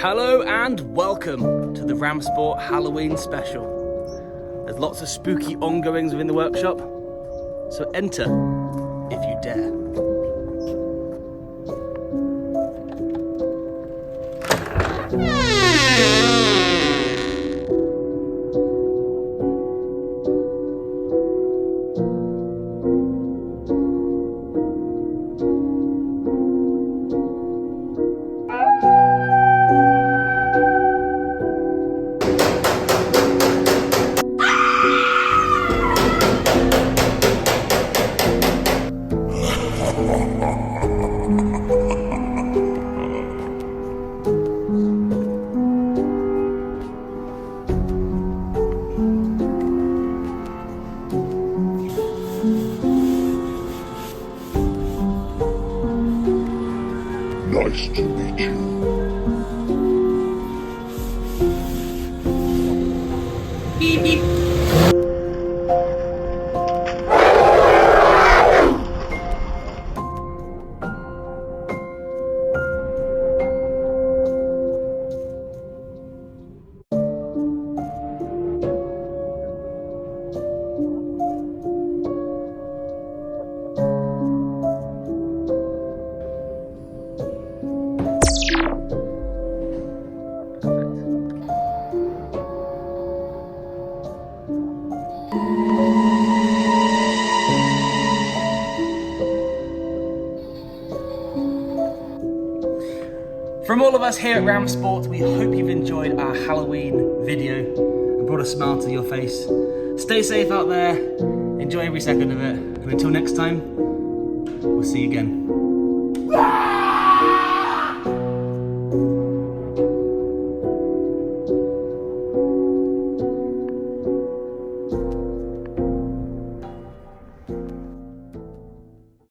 Hello and welcome to the Ramsport Halloween special. There's lots of spooky ongoings within the workshop, so enter if you dare. Nice to meet you. Beep, beep. From all of us here at Ramsport, we hope you've enjoyed our Halloween video and brought a smile to your face. Stay safe out there, enjoy every second of it, and until next time, we'll see you again.